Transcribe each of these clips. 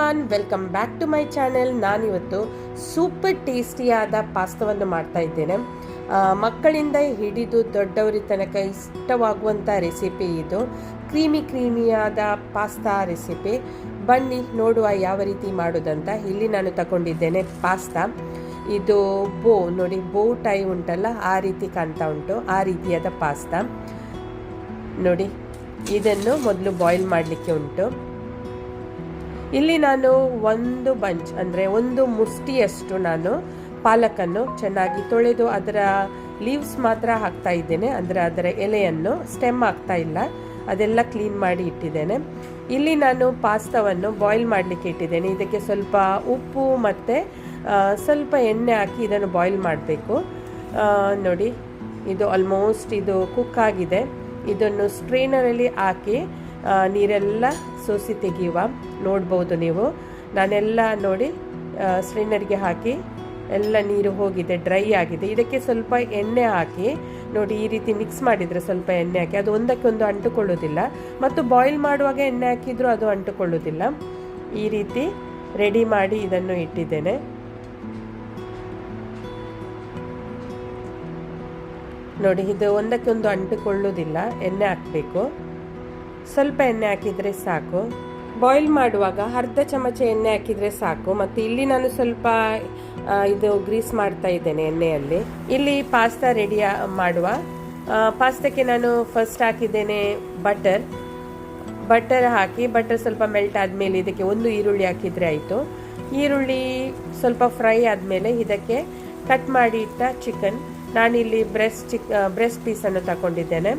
Everyone, welcome back to my channel. ನಾನಿವತ್ತು super ಟೇಸ್ಟಿಯಾದ ಪಾಸ್ತಾವನ್ನು ಮಾಡ್ತಾ ಇದ್ದೇನೆ. ಮಕ್ಕಳಿಂದ ಹಿಡಿದು ದೊಡ್ಡವರ ತನಕ ಇಷ್ಟವಾಗುವಂಥ ರೆಸಿಪಿ ಇದು. ಕ್ರೀಮಿಯಾದ ಪಾಸ್ತಾ ರೆಸಿಪಿ. ಬನ್ನಿ ನೋಡುವ ಯಾವ ರೀತಿ ಮಾಡೋದಂತ. ಇಲ್ಲಿ ನಾನು ತಗೊಂಡಿದ್ದೇನೆ ಪಾಸ್ತಾ. ಇದು ನೋಡಿ, ಬೋ ಟೈ ಉಂಟಲ್ಲ, ಆ ರೀತಿ ಕಾಣ್ತಾ ಉಂಟು. ಆ ರೀತಿಯಾದ ಪಾಸ್ತಾ ನೋಡಿ. ಇದನ್ನು ಮೊದಲು ಬಾಯ್ಲ್ ಮಾಡಲಿಕ್ಕೆ ಉಂಟು. ಇಲ್ಲಿ ನಾನು ಒಂದು ಬಂಚ್ ಅಂದರೆ ಒಂದು ಮುಷ್ಟಿಯಷ್ಟು ನಾನು ಪಾಲಕನ್ನು ಚೆನ್ನಾಗಿ ತೊಳೆದು ಅದರ ಲೀವ್ಸ್ ಮಾತ್ರ ಹಾಕ್ತಾ ಇದ್ದೇನೆ. ಅಂದರೆ ಅದರ ಎಲೆಯನ್ನು, ಸ್ಟೆಮ್ ಹಾಕ್ತಾ ಇಲ್ಲ, ಅದೆಲ್ಲ ಕ್ಲೀನ್ ಮಾಡಿ ಇಟ್ಟಿದ್ದೇನೆ. ಇಲ್ಲಿ ನಾನು ಪಾಸ್ತಾವನ್ನು ಬಾಯ್ಲ್ ಮಾಡಲಿಕ್ಕೆ ಇಟ್ಟಿದ್ದೇನೆ. ಇದಕ್ಕೆ ಸ್ವಲ್ಪ ಉಪ್ಪು ಮತ್ತು ಸ್ವಲ್ಪ ಎಣ್ಣೆ ಹಾಕಿ ಇದನ್ನು ಬಾಯ್ಲ್ ಮಾಡಬೇಕು. ನೋಡಿ, ಇದು ಆಲ್ಮೋಸ್ಟ್ ಇದು ಕುಕ್ ಆಗಿದೆ. ಇದನ್ನು ಸ್ಟ್ರೈನರಲ್ಲಿ ಹಾಕಿ ನೀರೆಲ್ಲ ಸೋಸಿ ತೆಗೆಯುವ. ನೋಡ್ಬೋದು ನೀವು, ನಾನೆಲ್ಲ ನೋಡಿ ಸ್ಟ್ರೈನರ್ಗೆ ಹಾಕಿ ಎಲ್ಲ ನೀರು ಹೋಗಿದೆ, ಡ್ರೈ ಆಗಿದೆ. ಇದಕ್ಕೆ ಸ್ವಲ್ಪ ಎಣ್ಣೆ ಹಾಕಿ ನೋಡಿ, ಈ ರೀತಿ ಮಿಕ್ಸ್ ಮಾಡಿದರೆ ಸ್ವಲ್ಪ ಎಣ್ಣೆ ಹಾಕಿ, ಅದು ಒಂದಕ್ಕೊಂದು ಅಂಟುಕೊಳ್ಳೋದಿಲ್ಲ. ಮತ್ತು ಬಾಯ್ಲ್ ಮಾಡುವಾಗ ಎಣ್ಣೆ ಹಾಕಿದರೂ ಅದು ಅಂಟುಕೊಳ್ಳೋದಿಲ್ಲ. ಈ ರೀತಿ ರೆಡಿ ಮಾಡಿ ಇದನ್ನು ಇಟ್ಟಿದ್ದೇನೆ. ನೋಡಿ, ಇದು ಒಂದಕ್ಕೊಂದು ಅಂಟುಕೊಳ್ಳೋದಿಲ್ಲ. ಎಣ್ಣೆ ಹಾಕಬೇಕು, ಸ್ವಲ್ಪ ಎಣ್ಣೆ ಹಾಕಿದರೆ ಸಾಕು. ಬಾಯ್ಲ್ ಮಾಡುವಾಗ ಅರ್ಧ ಚಮಚ ಎಣ್ಣೆ ಹಾಕಿದರೆ ಸಾಕು. ಮತ್ತು ಇಲ್ಲಿ ನಾನು ಸ್ವಲ್ಪ ಇದು ಗ್ರೀಸ್ ಮಾಡ್ತಾ ಇದ್ದೇನೆ ಎಣ್ಣೆಯಲ್ಲಿ. ಇಲ್ಲಿ ಪಾಸ್ತಾ ರೆಡಿ ಮಾಡುವ. ಪಾಸ್ತಾಕ್ಕೆ ನಾನು ಫಸ್ಟ್ ಹಾಕಿದ್ದೇನೆ ಬಟರ್ ಹಾಕಿ, ಬಟರ್ ಸ್ವಲ್ಪ ಮೆಲ್ಟ್ ಆದಮೇಲೆ ಇದಕ್ಕೆ ಒಂದು ಈರುಳ್ಳಿ ಹಾಕಿದರೆ ಆಯಿತು. ಈರುಳ್ಳಿ ಸ್ವಲ್ಪ ಫ್ರೈ ಆದಮೇಲೆ ಇದಕ್ಕೆ ಕಟ್ ಮಾಡಿ ಇಟ್ಟ ಚಿಕನ್, ನಾನಿಲ್ಲಿ ಬ್ರೆಸ್ಟ್ ಪೀಸನ್ನು ತಗೊಂಡಿದ್ದೇನೆ.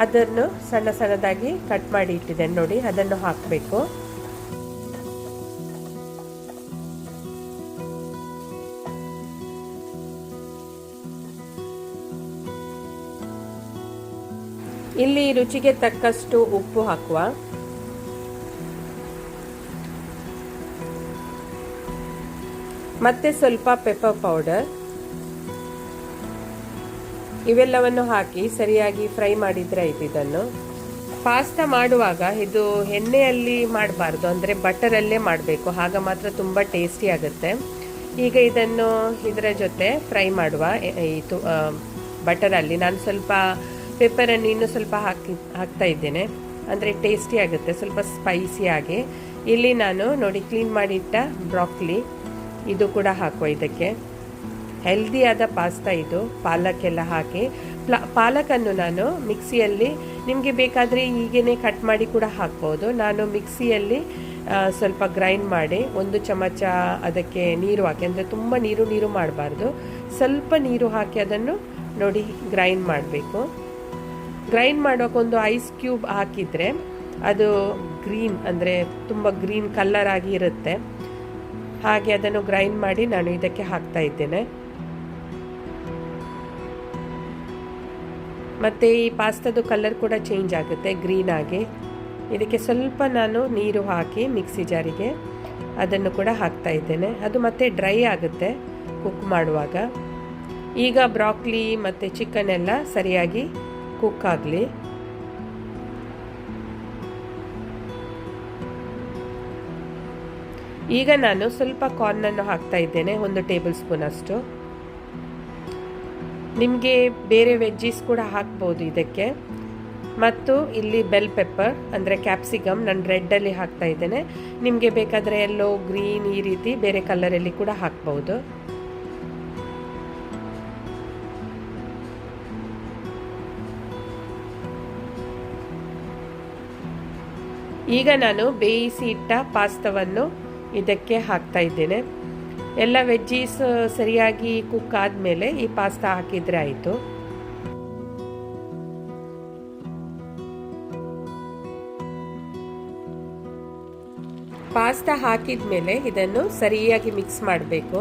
ಅದನ್ನು ಸಣ್ಣ ಸಣ್ಣದಾಗಿ ಕಟ್ ಮಾಡಿ ಇಟ್ಟಿದ್ದೇನೆ. ನೋಡಿ, ಅದನ್ನು ಹಾಕಬೇಕು. ಇಲ್ಲಿ ರುಚಿಗೆ ತಕ್ಕಷ್ಟು ಉಪ್ಪು ಹಾಕುವ. ಮತ್ತೆ ಸ್ವಲ್ಪ ಪೆಪ್ಪರ್ ಪೌಡರ್. ಇವೆಲ್ಲವನ್ನು ಹಾಕಿ ಸರಿಯಾಗಿ ಫ್ರೈ ಮಾಡಿದ್ರೆ ಆಯ್ತು. ಇದನ್ನು ಪಾಸ್ತಾ ಮಾಡುವಾಗ ಇದು ಎಣ್ಣೆಯಲ್ಲಿ ಮಾಡಬಾರ್ದು, ಅಂದರೆ ಬಟರಲ್ಲೇ ಮಾಡಬೇಕು, ಆಗ ಮಾತ್ರ ತುಂಬ ಟೇಸ್ಟಿ ಆಗುತ್ತೆ. ಈಗ ಇದನ್ನು ಇದರ ಜೊತೆ ಫ್ರೈ ಮಾಡುವ. ಬಟರಲ್ಲಿ ನಾನು ಸ್ವಲ್ಪ ಪೆಪ್ಪರನ್ನು ಇನ್ನೂ ಸ್ವಲ್ಪ ಹಾಕ್ತಾ ಇದ್ದೇನೆ, ಅಂದರೆ ಟೇಸ್ಟಿ ಆಗುತ್ತೆ, ಸ್ವಲ್ಪ ಸ್ಪೈಸಿಯಾಗಿ. ಇಲ್ಲಿ ನಾನು ನೋಡಿ ಕ್ಲೀನ್ ಮಾಡಿ ಇಟ್ಟ ಬ್ರಾಕ್ಲಿ, ಇದು ಕೂಡ ಹಾಕುವ ಇದಕ್ಕೆ. ಹೆಲ್ದಿಯಾದ ಪಾಸ್ತಾ ಇದು. ಪಾಲಕ್ಕೆಲ್ಲ ಹಾಕಿ, ಪಾಲಕನ್ನು ನಾನು ಮಿಕ್ಸಿಯಲ್ಲಿ, ನಿಮಗೆ ಬೇಕಾದರೆ ಹೀಗೇ ಕಟ್ ಮಾಡಿ ಕೂಡ ಹಾಕ್ಬೋದು. ನಾನು ಮಿಕ್ಸಿಯಲ್ಲಿ ಸ್ವಲ್ಪ ಗ್ರೈಂಡ್ ಮಾಡಿ, ಒಂದು ಚಮಚ ಅದಕ್ಕೆ ನೀರು ಹಾಕಿ, ಅಂದರೆ ತುಂಬ ನೀರು ಮಾಡಬಾರ್ದು, ಸ್ವಲ್ಪ ನೀರು ಹಾಕಿ ಅದನ್ನು ನೋಡಿ ಗ್ರೈಂಡ್ ಮಾಡಬೇಕು. ಗ್ರೈಂಡ್ ಮಾಡುವಾಗ ಒಂದು ಐಸ್ ಕ್ಯೂಬ್ ಹಾಕಿದರೆ ಅದು ಗ್ರೀನ್, ಅಂದರೆ ತುಂಬ ಗ್ರೀನ್ ಕಲರ್ ಆಗಿ ಇರುತ್ತೆ. ಹಾಗೆ ಅದನ್ನು ಗ್ರೈಂಡ್ ಮಾಡಿ ನಾನು ಇದಕ್ಕೆ ಹಾಕ್ತಾ ಇದ್ದೇನೆ. ಮತ್ತು ಈ ಪಾಸ್ತಾದು ಕಲರ್ ಕೂಡ ಚೇಂಜ್ ಆಗುತ್ತೆ, ಗ್ರೀನ್ ಆಗಿ. ಇದಕ್ಕೆ ಸ್ವಲ್ಪ ನಾನು ನೀರು ಹಾಕಿ ಮಿಕ್ಸಿ ಜಾರಿಗೆ ಅದನ್ನು ಕೂಡ ಹಾಕ್ತಾ ಇದ್ದೇನೆ. ಅದು ಮತ್ತೆ ಡ್ರೈ ಆಗುತ್ತೆ ಕುಕ್ ಮಾಡುವಾಗ. ಈಗ ಬ್ರಾಕ್ಲಿ ಮತ್ತು ಚಿಕನ್ ಎಲ್ಲ ಸರಿಯಾಗಿ ಕುಕ್ ಆಗಲಿ. ಈಗ ನಾನು ಸ್ವಲ್ಪ ಕಾರ್ನನ್ನು ಹಾಕ್ತಾ ಇದ್ದೇನೆ, 1 ಟೇಬಲ್ ಸ್ಪೂನ್ ಅಷ್ಟು. ನಿಮಗೆ ಬೇರೆ ವೆಜ್ಜೀಸ್ ಕೂಡ ಹಾಕ್ಬೋದು ಇದಕ್ಕೆ. ಮತ್ತು ಇಲ್ಲಿ ಬೆಲ್ ಪೆಪ್ಪರ್, ಅಂದರೆ ಕ್ಯಾಪ್ಸಿಕಮ್, ನಾನು ರೆಡ್ಡಲ್ಲಿ ಹಾಕ್ತಾ ಇದ್ದೇನೆ. ನಿಮಗೆ ಬೇಕಾದರೆ ಎಲ್ಲೋ, ಗ್ರೀನ್, ಈ ರೀತಿ ಬೇರೆ ಕಲರಲ್ಲಿ ಕೂಡ ಹಾಕ್ಬೋದು. ಈಗ ನಾನು ಬೇಯಿಸಿ ಇಟ್ಟ ಪಾಸ್ತಾವನ್ನು ಇದಕ್ಕೆ ಹಾಕ್ತಾ ಇದ್ದೇನೆ. ಎಲ್ಲ ವೆಜ್ಜೀಸ್ ಸರಿಯಾಗಿ ಕುಕ್ ಆದಮೇಲೆ ಈ ಪಾಸ್ತಾ ಹಾಕಿದರೆ ಆಯಿತು. ಪಾಸ್ತಾ ಹಾಕಿದ ಮೇಲೆ ಇದನ್ನು ಸರಿಯಾಗಿ ಮಿಕ್ಸ್ ಮಾಡಬೇಕು.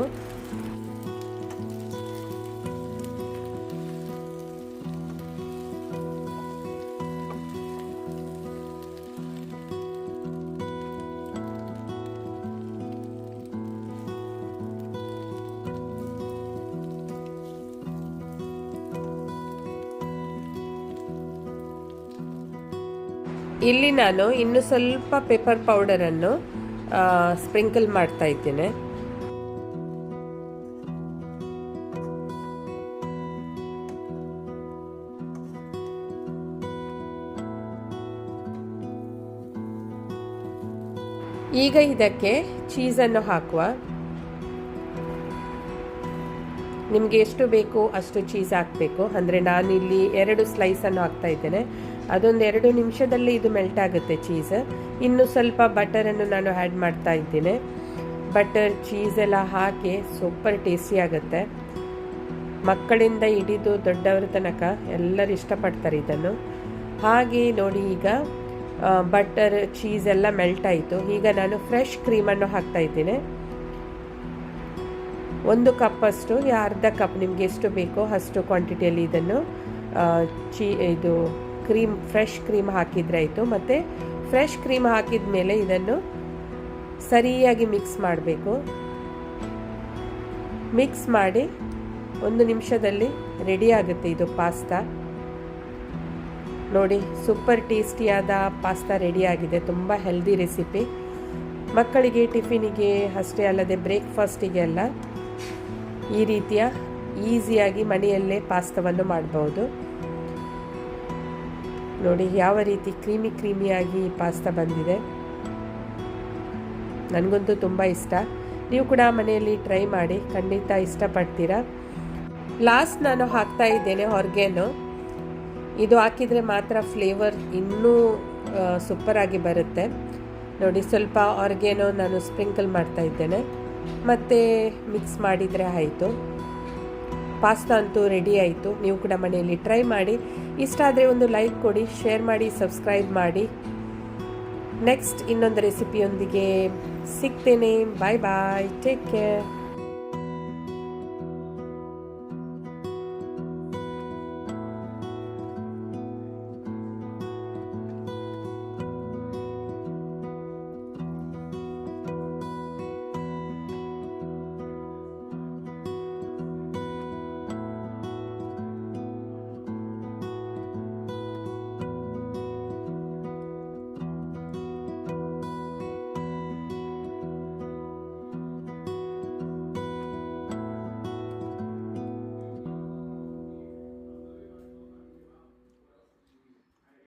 ಇಲ್ಲಿ ನಾನು ಇನ್ನು ಸ್ವಲ್ಪ ಪೆಪ್ಪರ್ ಪೌಡರನ್ನು ಸ್ಪ್ರಿಂಕಲ್ ಮಾಡ್ತಾ ಇದ್ದೇನೆ. ಈಗ ಇದಕ್ಕೆ ಚೀಸನ್ನು ಹಾಕುವ. ನಿಮಗೆ ಎಷ್ಟು ಬೇಕು ಅಷ್ಟು ಚೀಸ್ ಹಾಕಬೇಕು. ಅಂದರೆ ನಾನಿಲ್ಲಿ 2 ಸ್ಲೈಸನ್ನು ಹಾಕ್ತಾ ಇದ್ದೇನೆ. ಅದೊಂದು 2 ನಿಮಿಷದಲ್ಲಿ ಇದು ಮೆಲ್ಟ್ ಆಗುತ್ತೆ ಚೀಸ್. ಇನ್ನು ಸ್ವಲ್ಪ ಬಟರನ್ನು ನಾನು ಆ್ಯಡ್ ಮಾಡ್ತಾ ಇದ್ದೇನೆ. ಬಟರ್ ಚೀಸ್ ಎಲ್ಲ ಹಾಕಿ ಸೂಪರ್ ಟೇಸ್ಟಿ ಆಗುತ್ತೆ. ಮಕ್ಕಳಿಂದ ಹಿಡಿದು ದೊಡ್ಡವರ ತನಕ ಎಲ್ಲರೂ ಇಷ್ಟಪಡ್ತಾರೆ ಇದನ್ನು. ಹಾಗೆ ನೋಡಿ, ಈಗ ಬಟರ್ ಚೀಸ್ ಎಲ್ಲ ಮೆಲ್ಟ್ ಆಯಿತು. ಈಗ ನಾನು ಫ್ರೆಶ್ ಕ್ರೀಮನ್ನು ಹಾಕ್ತಾ ಇದ್ದೇನೆ. 1 ಕಪ್ಪಷ್ಟು, ಅರ್ಧ ಕಪ್ ನಿಮಗೆ ಎಷ್ಟು ಬೇಕೋ ಅಷ್ಟು ಕ್ವಾಂಟಿಟಿಯಲ್ಲಿ ಇದನ್ನು ಇದು ಫ್ರೆಶ್ ಕ್ರೀಮ್ ಹಾಕಿದ್ರೆ ಆಯಿತು. ಮತ್ತು ಫ್ರೆಶ್ ಕ್ರೀಮ್ ಹಾಕಿದ ಮೇಲೆ ಇದನ್ನು ಸರಿಯಾಗಿ ಮಿಕ್ಸ್ ಮಾಡಬೇಕು. ಮಿಕ್ಸ್ ಮಾಡಿ 1 ನಿಮಿಷದಲ್ಲಿ ರೆಡಿ ಆಗುತ್ತೆ ಇದು ಪಾಸ್ತಾ. ನೋಡಿ, ಸೂಪರ್ ಟೇಸ್ಟಿಯಾದ ಪಾಸ್ತಾ ರೆಡಿಯಾಗಿದೆ. ತುಂಬ ಹೆಲ್ದಿ ರೆಸಿಪಿ. ಮಕ್ಕಳಿಗೆ ಟಿಫಿನಿಗೆ ಅಷ್ಟೇ ಅಲ್ಲದೆ ಬ್ರೇಕ್ಫಾಸ್ಟಿಗೆ ಎಲ್ಲ ಈ ರೀತಿಯ ಈಸಿಯಾಗಿ ಮನೆಯಲ್ಲೇ ಪಾಸ್ತಾವನ್ನು ಮಾಡಬಹುದು. ನೋಡಿ ಯಾವ ರೀತಿ ಕ್ರೀಮಿಯಾಗಿ ಪಾಸ್ತಾ ಬಂದಿದೆ. ನನಗಂತೂ ತುಂಬ ಇಷ್ಟ. ನೀವು ಕೂಡ ಮನೆಯಲ್ಲಿ ಟ್ರೈ ಮಾಡಿ, ಖಂಡಿತ ಇಷ್ಟಪಡ್ತೀರಾ. ಲಾಸ್ಟ್ ನಾನು ಹಾಕ್ತಾ ಇದ್ದೇನೆ ಆರ್ಗ್ಯಾನೋ. ಇದು ಹಾಕಿದರೆ ಮಾತ್ರ ಫ್ಲೇವರ್ ಇನ್ನೂ ಸೂಪರಾಗಿ ಬರುತ್ತೆ. ನೋಡಿ, ಸ್ವಲ್ಪ ಆರ್ಗ್ಯಾನೋ ನಾನು ಸ್ಪ್ರಿಂಕಲ್ ಮಾಡ್ತಾ ಇದ್ದೇನೆ. ಮತ್ತು ಮಿಕ್ಸ್ ಮಾಡಿದರೆ ಆಯಿತು. ಪಾಸ್ತಾ ಅಂತೂ ರೆಡಿ ಆಯಿತು. ನೀವು ಕೂಡ ಮನೆಯಲ್ಲಿ ಟ್ರೈ ಮಾಡಿ. ಇಷ್ಟ ಆದರೆ ಒಂದು ಲೈಕ್ ಕೊಡಿ, ಶೇರ್ ಮಾಡಿ, ಸಬ್ಸ್ಕ್ರೈಬ್ ಮಾಡಿ. ನೆಕ್ಸ್ಟ್ ಇನ್ನೊಂದು ರೆಸಿಪಿಯೊಂದಿಗೆ ಸಿಗ್ತೇನೆ. ಬಾಯ್ ಬಾಯ್, ಟೇಕ್ ಕೇರ್.